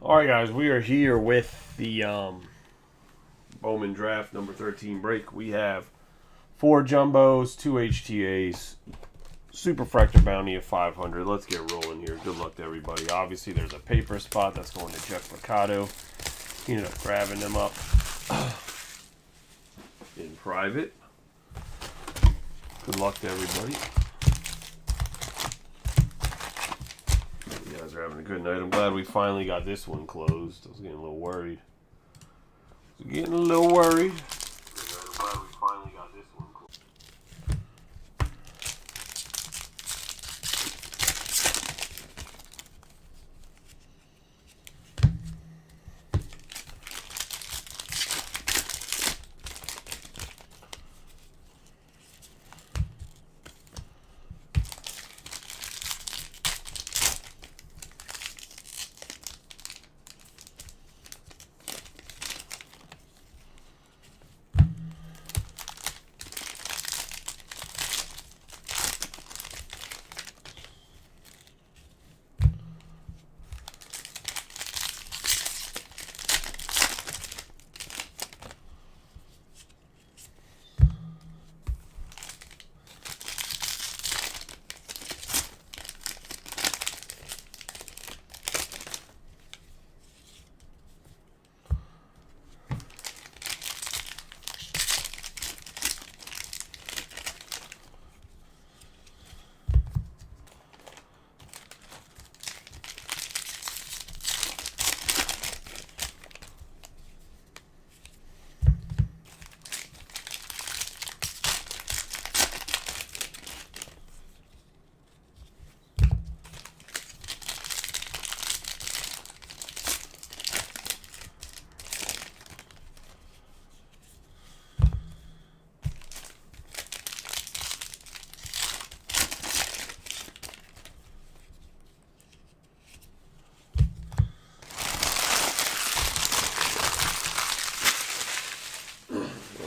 Alright guys, we are here with the Bowman draft number 13 break. We have 4 jumbos, 2 HTAs, superfractor bounty of 500. Let's get rolling here. Good luck to everybody. Obviously there's a paper spot that's going to Jeff Mercado. He ended up grabbing them up in private. Good luck to everybody. You guys are having a good night. I'm glad we finally got this one closed. I was getting a little worried.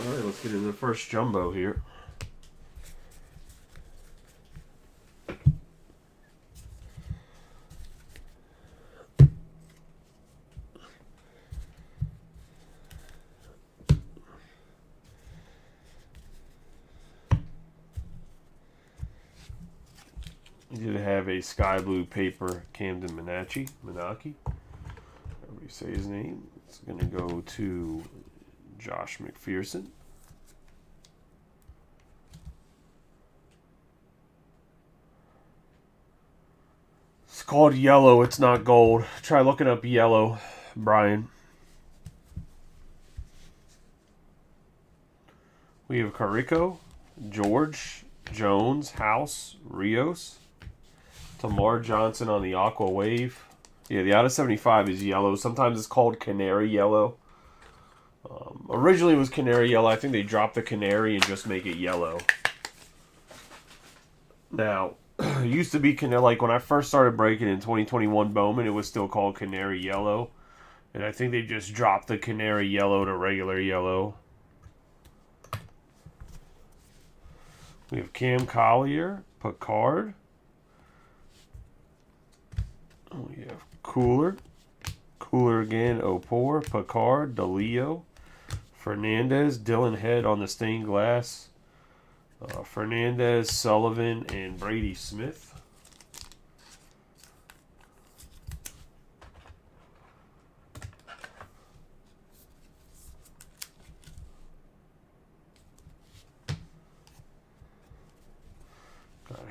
Alright, let's get into the first jumbo here. We did have a sky blue paper Camden Manaki, however you say his name. It's going to go to Josh McPherson. It's called yellow, it's not gold. Try looking up yellow, Brian. We have Carico, George, Jones, House, Rios, Tamar Johnson on the Aqua Wave. Yeah, the out of 75 is yellow. Sometimes it's called canary yellow. Originally it was canary yellow. I think they dropped the canary and just make it yellow. Now, it used to be canary. Like when I first started breaking in 2021 Bowman, it was still called canary yellow. And I think they just dropped the canary yellow to regular yellow. We have Cam Collier, Picard. We have Cooler again, Opor, Picard, DeLeo, Fernandez, Dylan Head on the stained glass, Fernandez, Sullivan, and Brady Smith.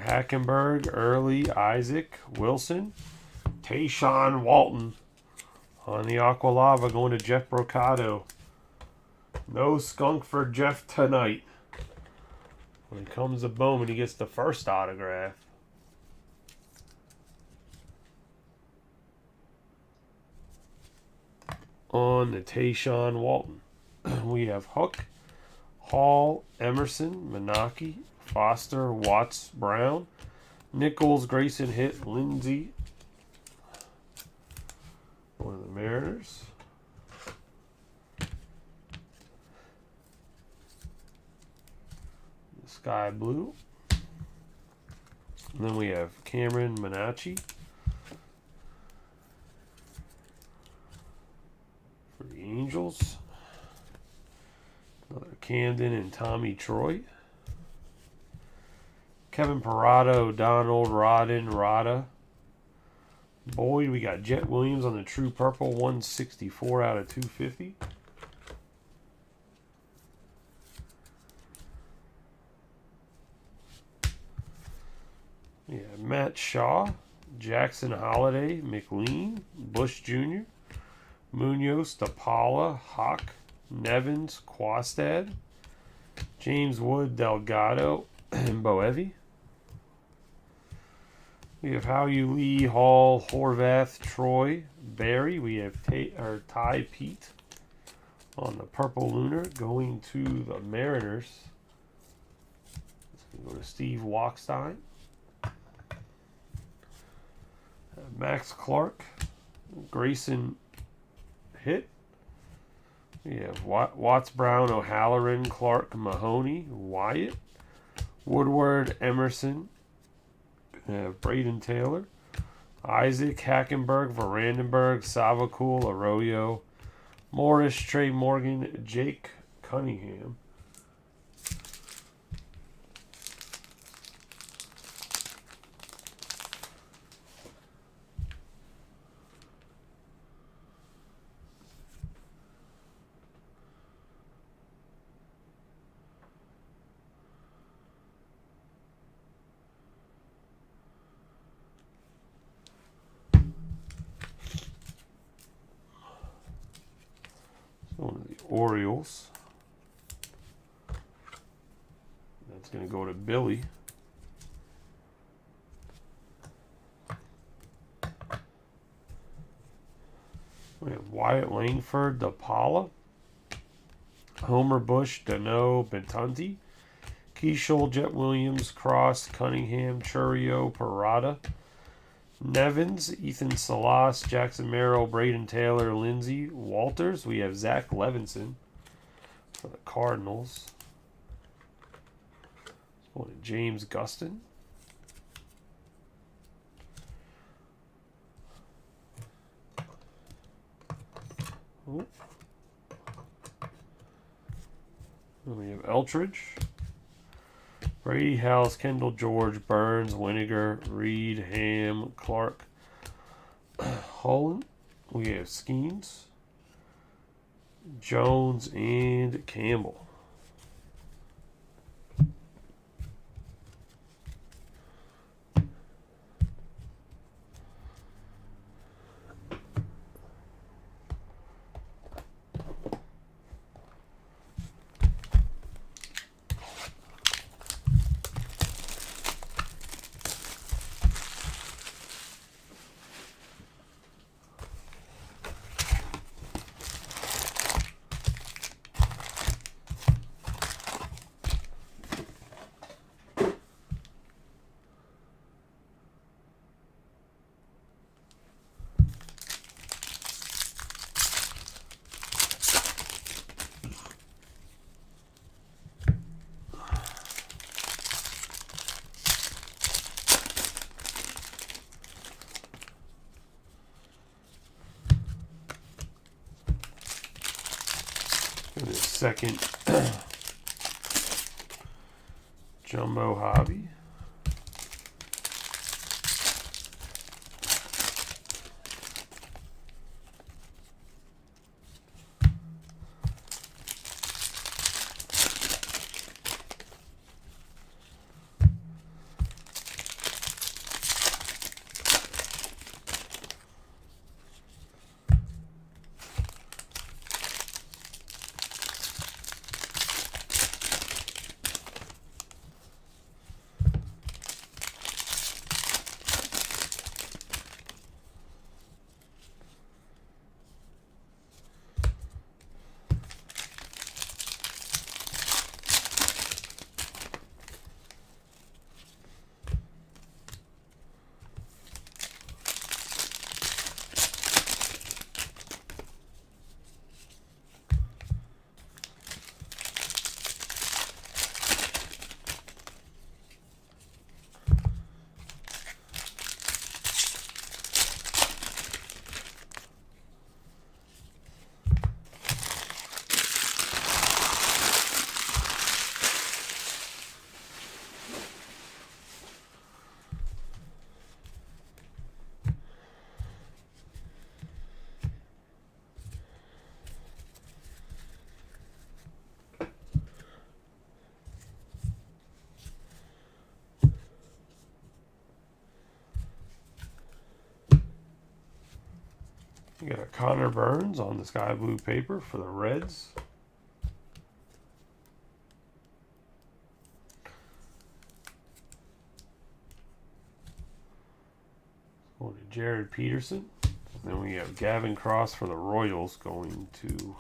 Hackenberg, Early, Isaac, Wilson, Tayshawn Walton on the Aqua Lava going to Jeff Mercado. No skunk for Jeff tonight. When it comes to Bowman, he gets the first autograph. On the Tayshawn Walton, we have Hook, Hall, Emerson, Manaki, Foster, Watts, Brown, Nichols, Grayson, Hit, Lindsay. One of the Mariners. Sky blue. And then we have Cameron Manacci. for the Angels. Another Camden and Tommy Troy. Kevin Parado, Donald, Rodden, Rada. Boyd, we got Jet Williams on the True Purple, 164 out of 250. Yeah, Matt Shaw, Jackson Holiday, McLean, Bush Jr., Munoz, DePaula, Hawk, Nevins, Quastad, James Wood, Delgado, and Boevi. We have Howyu Lee, Hall, Horvath, Troy, Barry. We have Ty Pete on the Purple Lunar going to the Mariners. It's going to go to Steve Walkstein. Max Clark, Grayson Hitt. We have Watts Brown, O'Halloran, Clark, Mahoney, Wyatt, Woodward, Emerson. We have Braden Taylor, Isaac, Hackenberg, Vandenberg, Savakul, Arroyo, Morris, Trey Morgan, Jake Cunningham. One of the Orioles. That's going to go to Billy. We have Wyatt Langford, DePaula, Homer Bush, Dano, Bentunti, Keishol, Jet Williams, Cross, Cunningham, Churio, Parada, Nevins, Ethan Salas, Jackson Merrill, Braden Taylor, Lindsey, Walters. We have Zach Levinson for the Cardinals. James Gustin. Oh. Then we have Eltridge, Brady, House, Kendall, George, Burns, Winiger, Reed, Ham, Clark, Holland. We have Schemes, Jones, and Campbell. The second Jumbo Hobby. We got a Connor Burns on the sky blue paper for the Reds. Going to Jared Peterson. And then we have Gavin Cross for the Royals going to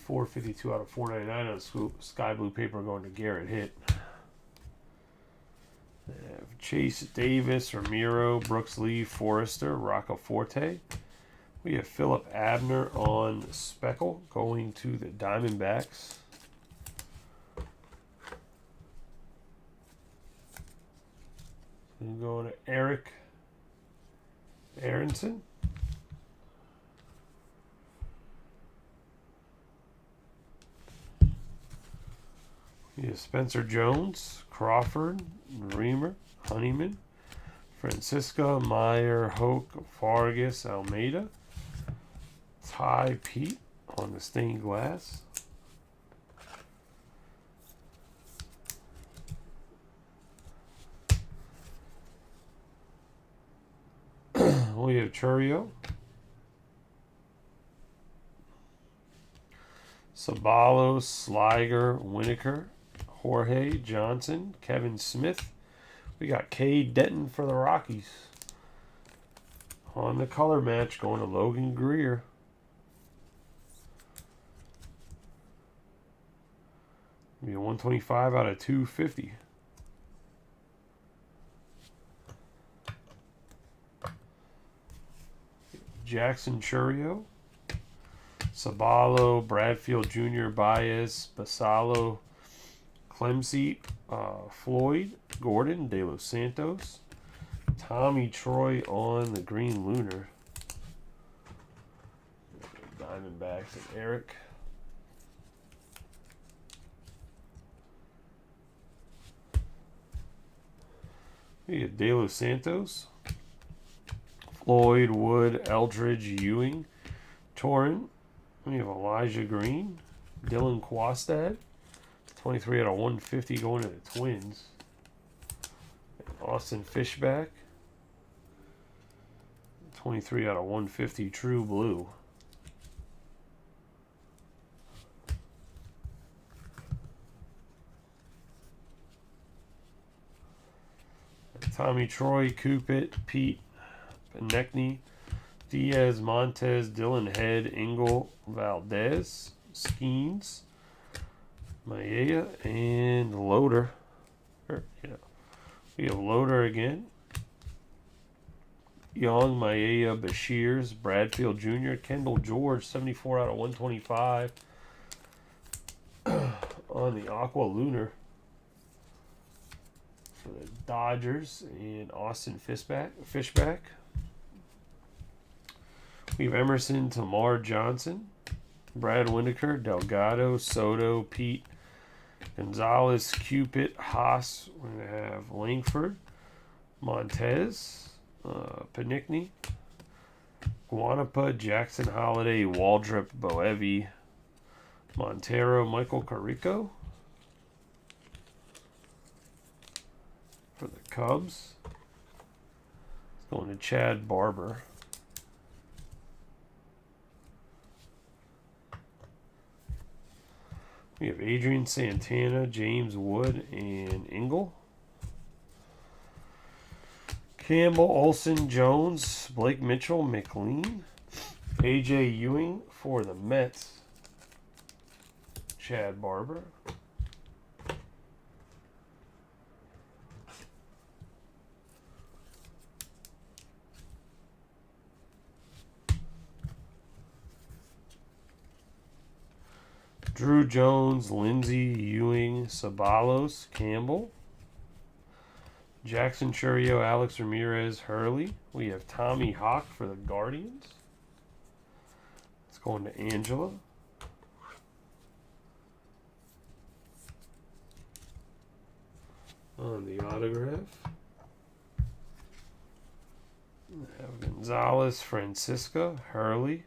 .452 out of .499 on sky blue paper going to Garrett Hitt. They have Chase Davis, Ramiro, Brooks Lee, Forrester, Rocco Forte. We have Philip Abner on Speckle going to the Diamondbacks. Then going to Eric Aronson. We have Spencer Jones, Crawford, Reamer, Honeyman, Francisco, Meyer, Hoke, Vargas, Almeida, Ty Pete on the stained glass. We have Churio, Sabalos, Sliger, Winokur, Jorge Johnson, Kevin Smith. We got Cade Denton for the Rockies. On the color match, going to Logan Greer. Be a 125 out of 250. Jackson Churio, Sabalo, Bradfield Jr., Baez, Basalo, Clemsey, Floyd, Gordon, De Los Santos, Tommy Troy on the green lunar. Diamondbacks and Eric. We have De Los Santos, Floyd, Wood, Eldridge, Ewing, Torrin. We have Elijah Green, Dylan Quastad, 23 out of 150 going to the Twins. Austin Fishback, 23 out of 150 true blue. Tommy Troy, Cupid, Pete, Konechny, Diaz, Montez, Dylan Head, Engel, Valdez, Skeens, Maeda, and Loader. We have Loader again. Young, Maeda, Bashirs, Bradfield Jr., Kendall George, 74 out of 125 on the Aqua Lunar for the Dodgers, and Austin Fishback. We have Emerson, Tamar Johnson, Brad Winokur, Delgado, Soto, Pete, Gonzalez, Cupid, Haas. We're going to have Langford, Montez, Konechny, Guanapa, Jackson Holiday, Waldrop, Boevi, Montero, Michael Carrico for the Cubs. It's going to Chad Barber. We have Adrian Santana, James Wood, and Engel. Campbell, Olsen, Jones, Blake Mitchell, McLean, A.J. Ewing for the Mets, Chad Barber. Drew Jones, Lindsey, Ewing, Sabalos, Campbell, Jackson Churio, Alex Ramirez, Hurley. We have Tommy Hawk for the Guardians. It's going to Angela. On the autograph, we have Gonzalez, Francisca, Hurley,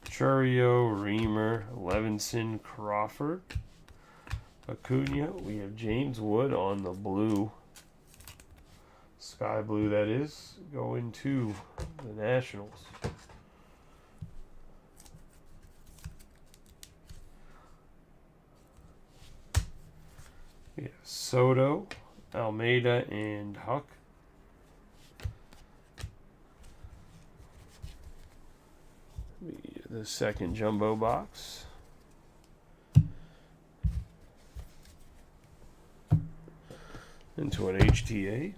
Churio, Reamer, Levinson, Crawford, Acuna. We have James Wood on the blue Sky blue, that is, going to the Nationals. Yeah, Soto, Almeida, and Huck. The second jumbo box. Into an HTA.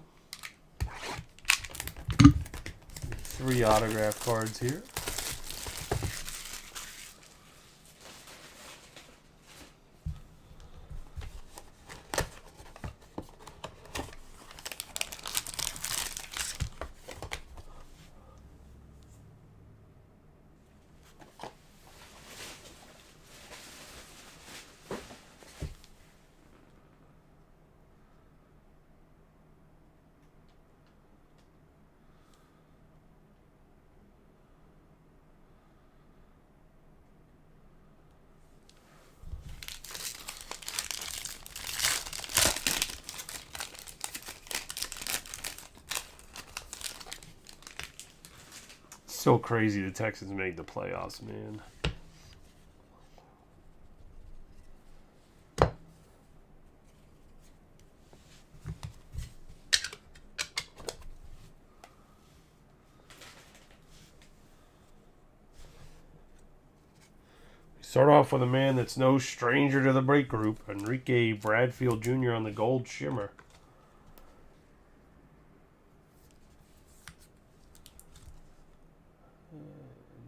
3 autograph cards here. So crazy the Texans made the playoffs, man. Start off with a man that's no stranger to the break group, Enrique Bradfield Jr. on the gold shimmer.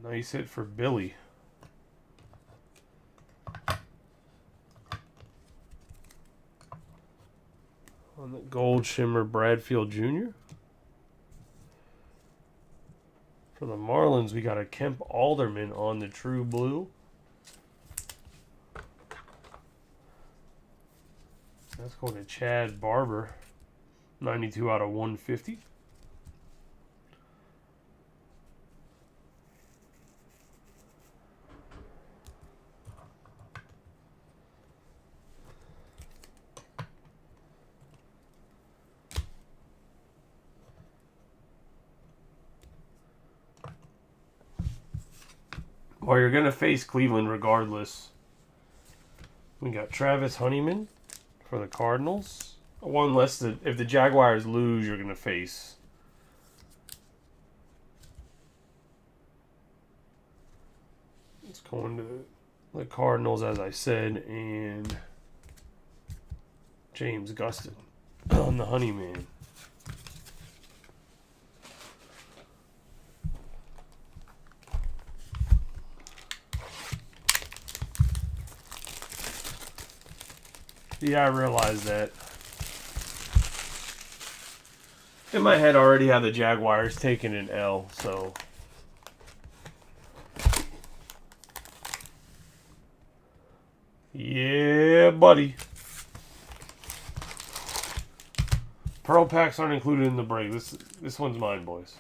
Nice hit for Billy. On the gold shimmer, Bradfield Jr. For the Marlins, we got a Kemp Alderman on the true blue. That's going to Chad Barber. 92 out of 150. Well, you're going to face Cleveland regardless. We got Travis Honeyman for the Cardinals. One less that if the Jaguars lose, you're going to face. It's going to the Cardinals, as I said, and James Gustin on the Honeyman. Yeah, I realized that. In my head, I already had the Jaguars taking an L, so. Yeah, buddy. Pearl packs aren't included in the break. This one's mine, boys.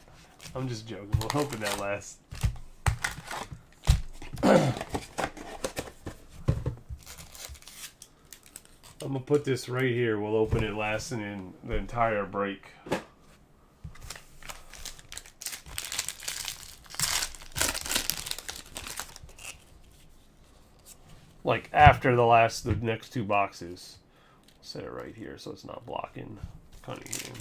I'm just joking. We're hoping that lasts. I'm going to put this right here. We'll open it lasting in the entire break. Like after the next 2 boxes. Set it right here so it's not blocking Cunningham.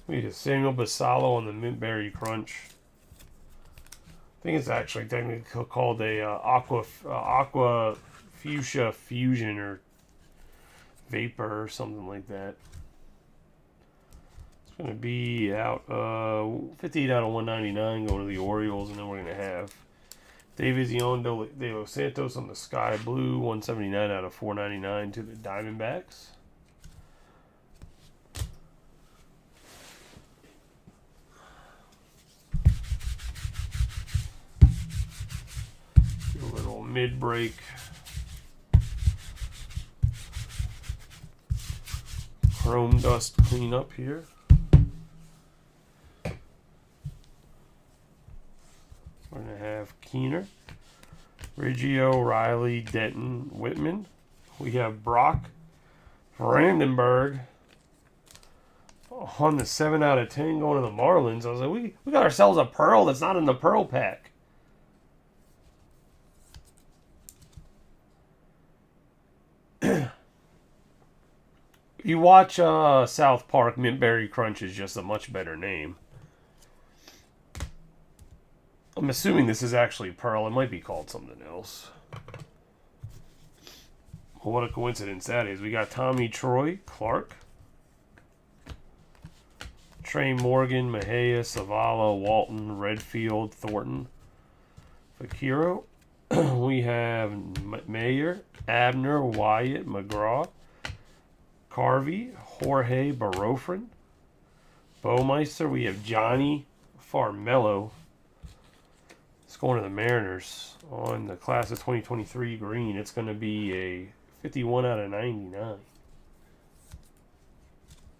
We need a Samuel Basallo on the Mint Berry Crunch. I think it's actually technically called a Aqua Fuchsia Fusion or Vapor or something like that. It's going to be out 58 out of 199 going to the Orioles, and then we're going to have Davision de Los Santos on the Sky Blue, 179 out of 499 to the Diamondbacks. Do a little mid-break chrome dust cleanup here. We're going to have Keener, Riggio, Riley, Denton, Whitman. We have Brock, Brandenburg on the 7 out of 10 going to the Marlins. I was like, we got ourselves a Pearl that's not in the Pearl pack. You watch South Park, Mint Berry Crunch is just a much better name. I'm assuming this is actually Pearl. It might be called something else. Well, what a coincidence that is. We got Tommy Troy, Clark, Trey Morgan, Mejia, Savala, Walton, Redfield, Thornton, Fakiro. We have Mayer, Abner, Wyatt, McGraw, Carvey, Jorge Barofrin, Bowmeister. We have Johnny Farmello. It's going to the Mariners on the class of 2023 green. It's going to be a 51 out of 99.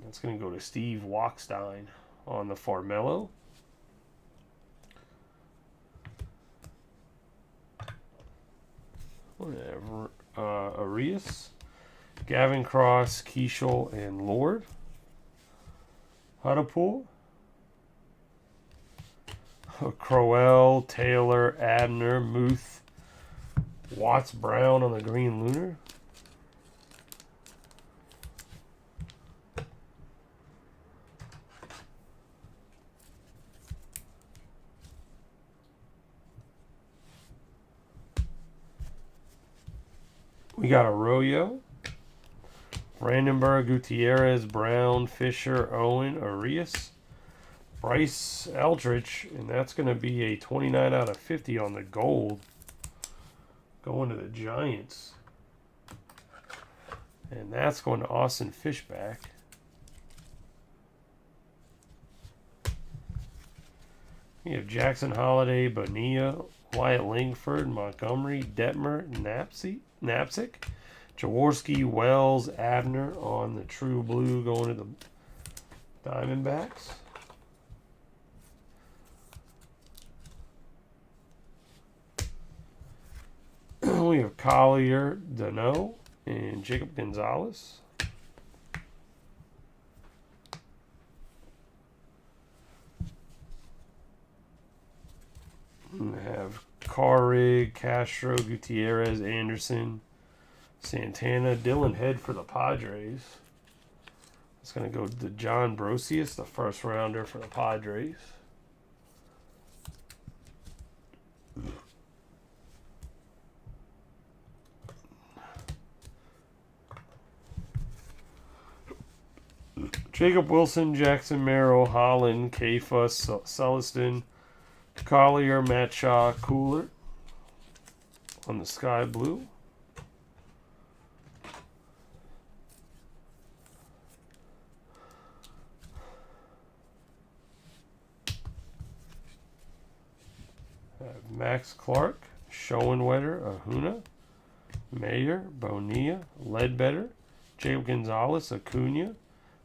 That's going to go to Steve Wachstein on the Farmello. Whatever. Arias, Gavin Cross, Keishel, and Lord. Huttapool. Crowell, Taylor, Abner, Muth, Watts Brown on the Green Lunar. We got Arroyo, Brandenburg, Gutierrez, Brown, Fisher, Owen, Arias, Bryce Eldridge, and that's going to be a 29 out of 50 on the gold going to the Giants. And that's going to Austin Fishback. We have Jackson Holiday, Bonilla, Wyatt Langford, Montgomery, Detmer, Knapsick, Jaworski, Wells, Abner on the True Blue going to the Diamondbacks. We have Collier, Dano, and Jacob Gonzalez. We have Carrig, Castro, Gutierrez, Anderson, Santana, Dylan Head for the Padres. It's going to go to John Brosius, the first rounder for the Padres. Jacob Wilson, Jackson Merrill, Holland, Kafa, Celestin, Collier, Matt Shaw, Cooler on the Sky Blue. Max Clark, Schoenwetter, Ahuna, Mayer, Bonilla, Ledbetter, Jacob Gonzalez, Acuna,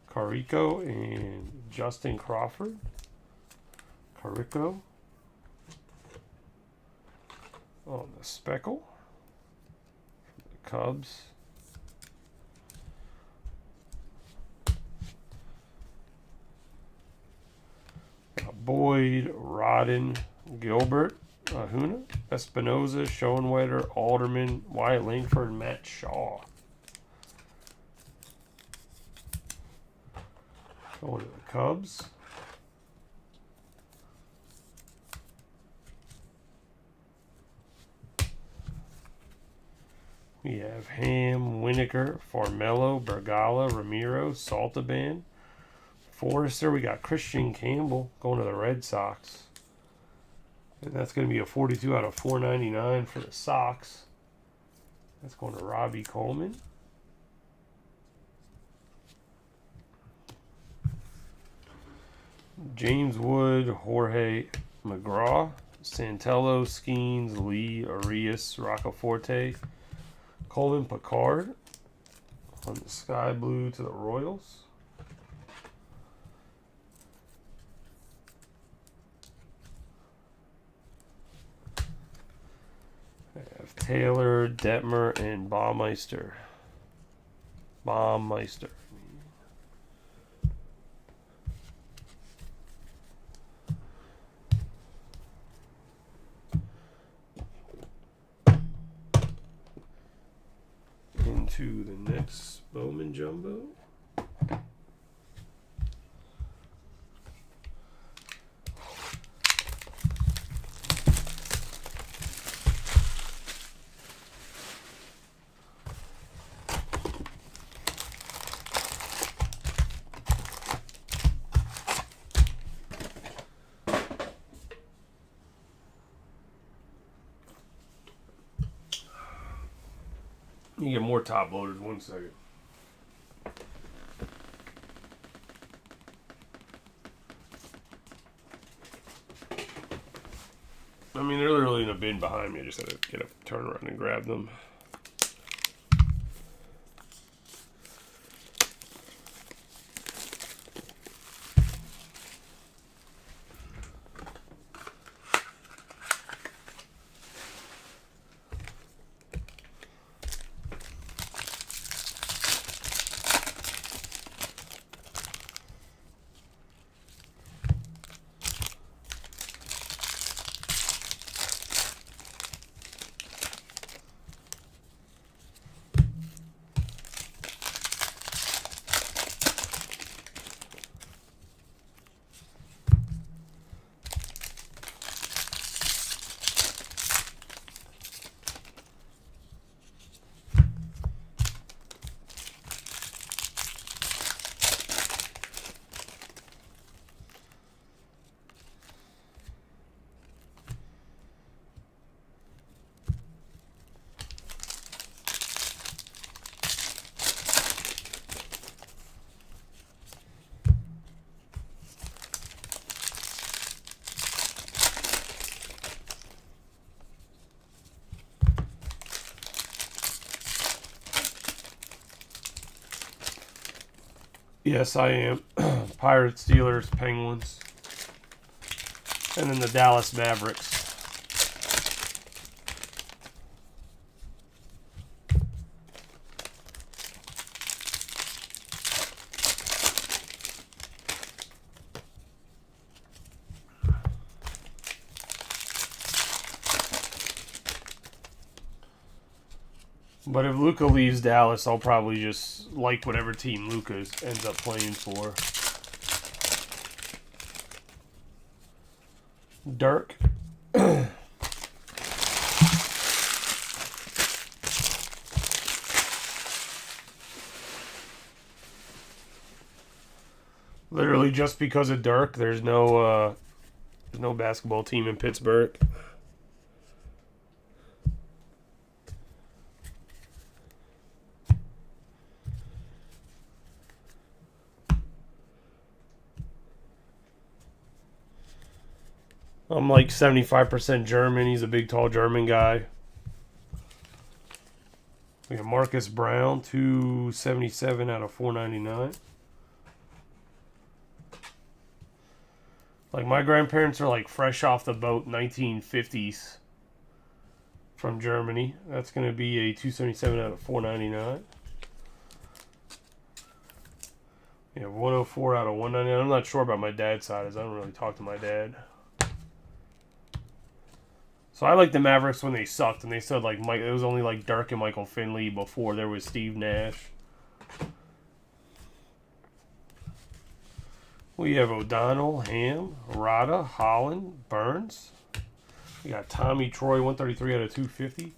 Carico, and Justin Crawford. Carico on the Speckle for the Cubs. Boyd, Rodden, Gilbert, Ahuna, Espinoza, Schoenwetter, Alderman, Wyatt Langford, and Matt Shaw. Going to the Cubs. We have Ham, Winokur, Formello, Bergala, Ramiro, Saltaban, Forrester. We got Christian Campbell going to the Red Sox. And that's going to be a 42 out of 499 for the Sox. That's going to Robbie Coleman. James Wood, Jorge McGraw, Santello, Skeens, Lee, Arias, Roccaforte, Colin Picard on the Sky Blue to the Royals. I have Taylor, Detmer, and Baumeister. Into the next Bowman Jumbo. You get more top loaders. 1 second. I mean, they're literally in a bin behind me. I just had to get a turn around and grab them. Yes, I am. Pirates, Steelers, Penguins. And then the Dallas Mavericks. But if Luka leaves Dallas, I'll probably just like whatever team Luka ends up playing for. Dirk. Literally just because of Dirk, there's no basketball team in Pittsburgh. I'm like 75% German. He's a big, tall German guy. We have Marcus Brown, 277 out of 499. Like, my grandparents are like fresh off the boat, 1950s from Germany. That's going to be a 277 out of 499. We have 104 out of 199. I'm not sure about my dad's side, as I don't really talk to my dad. So I like the Mavericks when they sucked, and they said like it was only like Dirk and Michael Finley before there was Steve Nash. We have O'Donnell, Ham, Rada, Holland, Burns. We got Tommy Troy, 133 out of 250.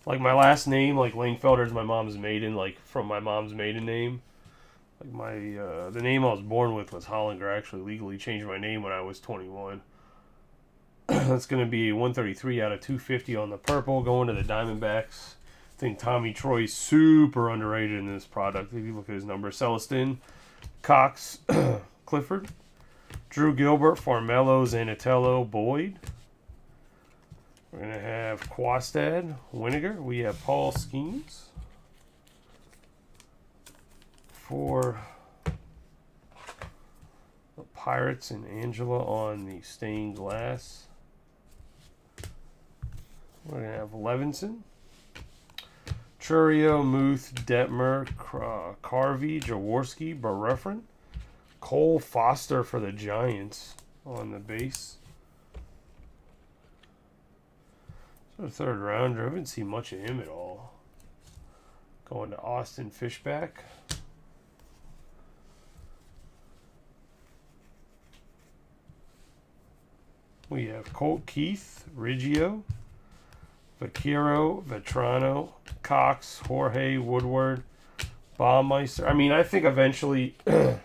Like my last name, like Langfelder is my mom's maiden, like from my mom's maiden name. Like my the name I was born with was Hollinger. I actually legally changed my name when I was 21. That's going to be 133 out of 250 on the purple, going to the Diamondbacks. I think Tommy Troy's super underrated in this product. If you look at his numbers, Celestin, Cox, Clifford, Drew Gilbert, Farmello, Zanatello, Boyd. We're going to have Quastad, Winiger. We have Paul Skeens. For the Pirates and Angela on the stained glass. We're going to have Levinson, Churio, Muth, Detmer, Carvey, Jaworski, Barefrin, Cole Foster for the Giants on the base. So the third rounder, I haven't seen much of him at all. Going to Austin Fishback. We have Colt Keith, Riggio, Vaquero, Vetrano, Cox, Jorge, Woodward, Baumeister. I mean, I think eventually, I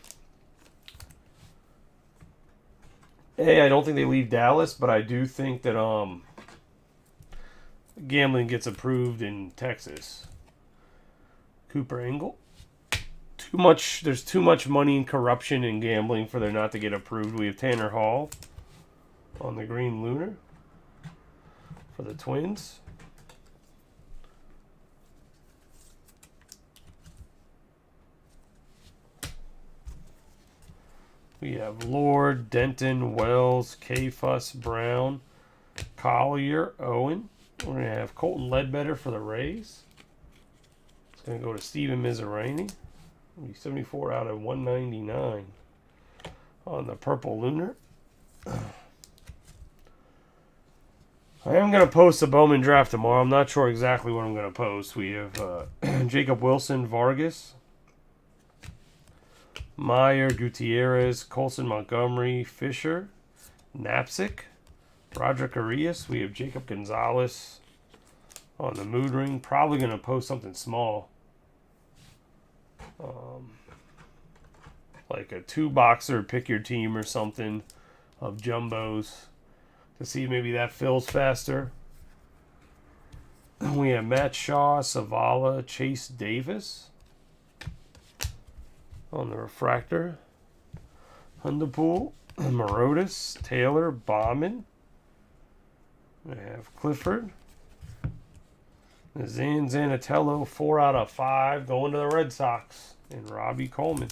don't think they leave Dallas, but I do think that gambling gets approved in Texas. Cooper Engel. There's too much money and corruption in gambling for there not to get approved. We have Tanner Hall on the green lunar for the Twins. We have Lord, Denton, Wells, K-Fuss, Brown, Collier, Owen. We're going to have Colton Ledbetter for the Rays. It's going to go to Steven Mizrarini. 74 out of 199 on the purple lunar. I am going to post a Bowman draft tomorrow. I'm not sure exactly what I'm going to post. We have Jacob Wilson, Vargas, Meyer, Gutierrez, Colson, Montgomery, Fisher, Knapsick, Roderick Arias. We have Jacob Gonzalez on the mood ring. Probably going to post something small. Like a 2-boxer, pick your team or something of jumbos to see maybe that fills faster. We have Matt Shaw, Savala, Chase Davis on the refractor. Hundapool, Morotis, Taylor, Bowman. We have Clifford. Zanatello, 4 out of 5, going to the Red Sox. And Robbie Coleman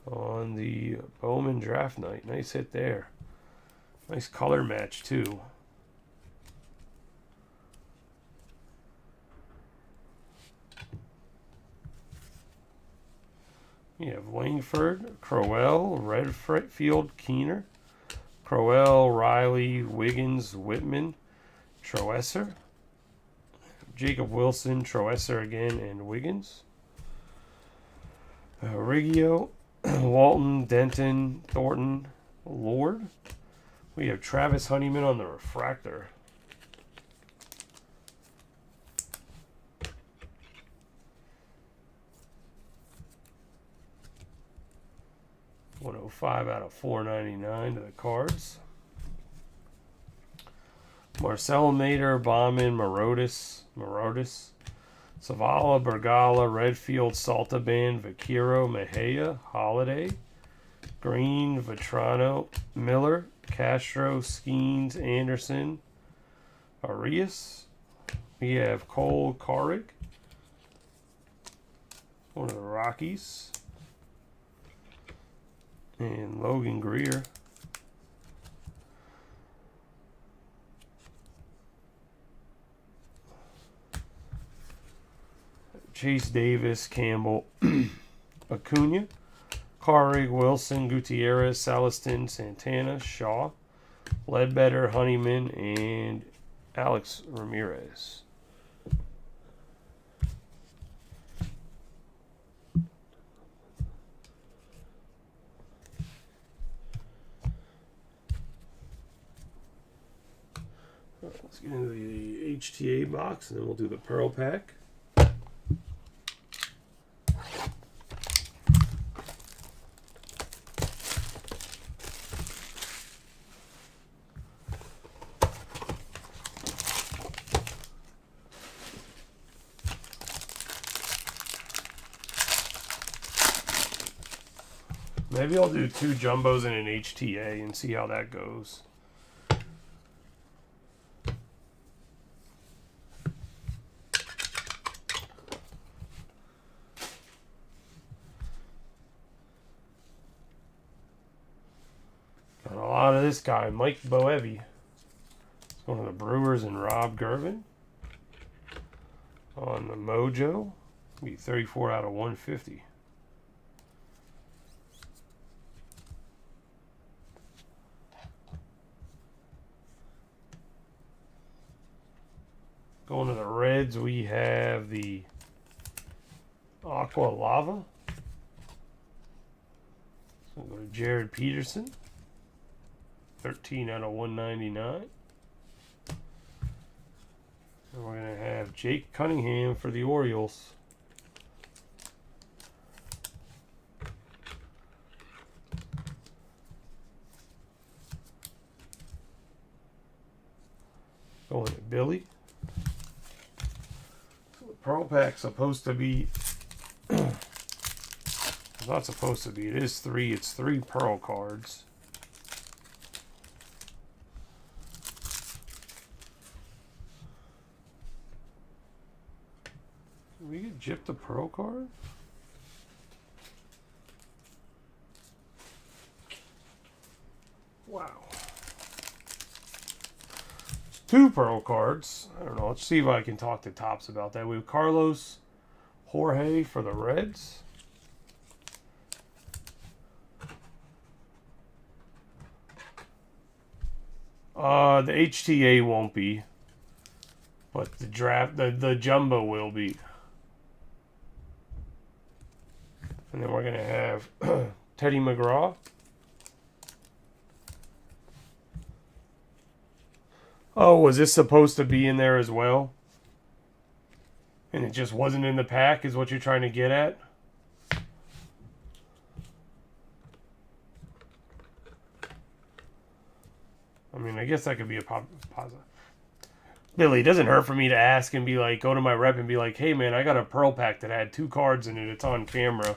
on the Bowman draft night. Nice hit there. Nice color match, too. You have Langford, Crowell, Redfield, Keener, Crowell, Riley, Wiggins, Whitman, Troesser, Jacob Wilson, Troesser again, and Wiggins. Riggio, Walton, Denton, Thornton, Lord. We have Travis Honeyman on the refractor. $105 out of $499 to the Cards. Marcel Mader, Bauman, Morotis, Savala, Bergala, Redfield, Saltaban, Vaquero, Mejia, Holiday, Green, Vetrano, Miller, Castro, Skeens, Anderson, Arias. We have Cole Carrick, one of the Rockies, and Logan Greer. Chase Davis, Campbell, Acuna, Carrig, Wilson, Gutierrez, Celestin, Santana, Shaw, Ledbetter, Honeyman, and Alex Ramirez. Let's Let's get into the HTA box, and then we'll do the Pearl Pack. Maybe I'll do 2 jumbos and an HTA and see how that goes. Got a lot of this guy, Mike Boevi. It's one of the Brewers and Rob Gervin. On the Mojo, be 34 out of 150. Going to the Reds, we have the Aqua Lava. So we'll go to Jared Peterson, 13 out of 199. And we're going to have Jake Cunningham for the Orioles. Going to Billy. Pearl Pack's supposed to be, it's not supposed to be, it is 3, it's 3 Pearl cards. Did we get gypped the Pearl card? Wow. 2 Pearl cards. I don't know. Let's see if I can talk to Topps about that. We have Carlos Jorge for the Reds. The HTA won't be, but the draft, the jumbo will be. And then we're gonna have Teddy McGraw. Oh, was this supposed to be in there as well? And it just wasn't in the pack, is what you're trying to get at? I mean, I guess that could be a positive. Billy, it doesn't hurt for me to ask and be like, go to my rep and be like, hey man, I got a Pearl Pack that had 2 cards in it. It's on camera.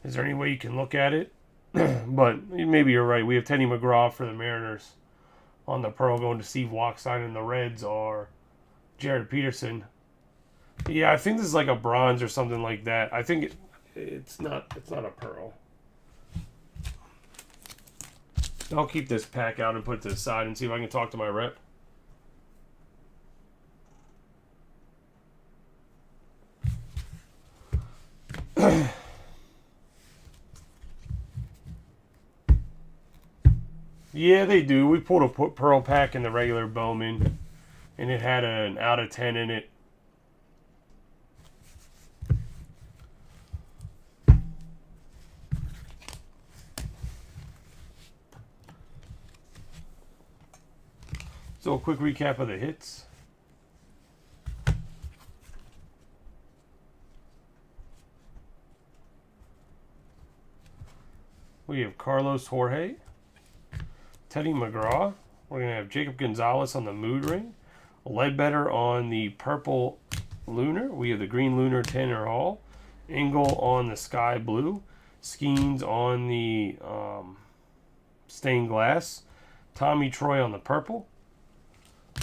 Is there any way you can look at it? But maybe you're right. We have Teddy McGraw for the Mariners. On the Pearl, going to Steve Walkside, and the Reds are Jared Peterson. Yeah, I think this is like a bronze or something like that. I think it's not a Pearl. I'll keep this pack out and put it to the side and see if I can talk to my rep. Yeah, they do. We pulled a Pearl Pack in the regular Bowman, and it had an out of 10 in it. So a quick recap of the hits. We have Carlos Jorge, Teddy McGraw. We're going to have Jacob Gonzalez on the Mood Ring, Ledbetter on the Purple Lunar. We have the Green Lunar Tanner Hall, Engel on the Sky Blue, Skeens on the Stained Glass, Tommy Troy on the Purple,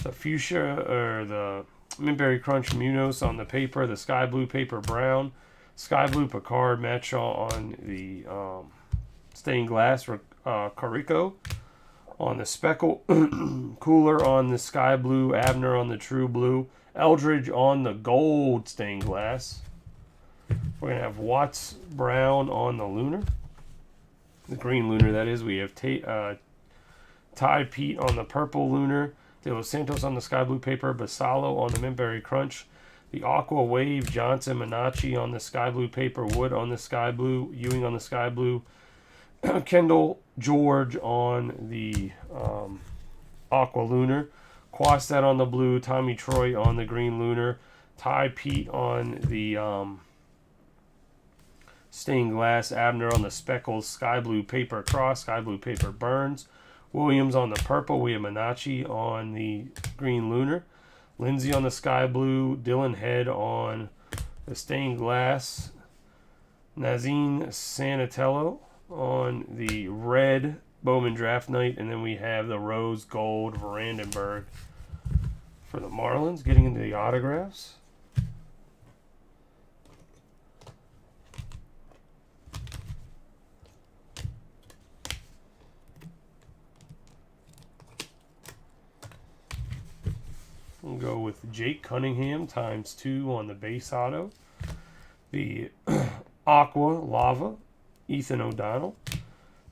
the Fuchsia or the Mintberry Crunch Munoz on the paper, the Sky Blue Paper Brown, Sky Blue Picard Matshaw on the Stained Glass, Carico on the Speckle, Cooler on the Sky Blue, Abner on the True Blue, Eldridge on the Gold Stained Glass. We're going to have Watts Brown on the Lunar, the Green Lunar that is. We have Ty Pete on the Purple Lunar, De Los Santos on the Sky Blue Paper, Basalo on the Mintberry Crunch, the Aqua Wave, Johnson Minacci on the Sky Blue Paper, Wood on the Sky Blue, Ewing on the Sky Blue, Kendall George on the Aqua Lunar, Quastet on the blue, Tommy Troy on the green lunar, Ty Pete on the stained glass, Abner on the speckled sky blue paper cross, sky blue paper burns, Williams on the purple, we have Minacci on the green lunar, Lindsay on the sky blue, Dylan Head on the stained glass, Nazine Sanatello on the red Bowman Draft Night, and then we have the rose gold Vandenberg for the Marlins. Getting into the autographs. We'll go with Jake Cunningham ×2 on the base auto. The Aqua Lava, Ethan O'Donnell.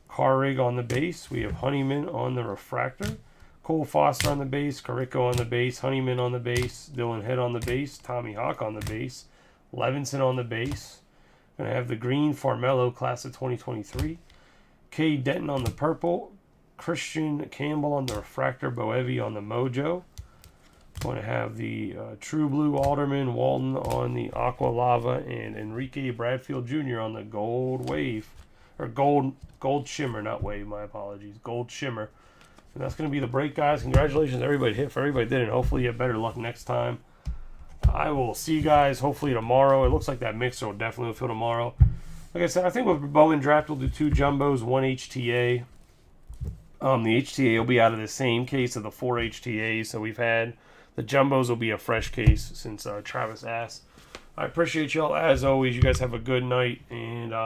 Carrig on the base. We have Honeyman on the refractor. Cole Foster on the base. Carrico on the base. Honeyman on the base. Dylan Head on the base. Tommy Hawk on the base. Levinson on the base. Going to have the green Farmello class of 2023. K. Denton on the purple. Christian Campbell on the refractor. Boevi on the mojo. Going to have the True Blue Alderman Walton on the Aqua Lava, and Enrique Bradfield Jr. on the Gold Wave, or Gold Shimmer, not Wave, my apologies, Gold Shimmer. And that's going to be the break, guys. Congratulations, everybody hit, for everybody did, and hopefully you have better luck next time. I will see you guys hopefully tomorrow. It looks like that mixer will definitely fill tomorrow. Like I said, I think with Bowman Draft we'll do 2 jumbos, 1 HTA. The HTA will be out of the same case of the 4 HTAs, so we've had. The jumbos will be a fresh case since Travis asked. I appreciate y'all as always. You guys have a good night, and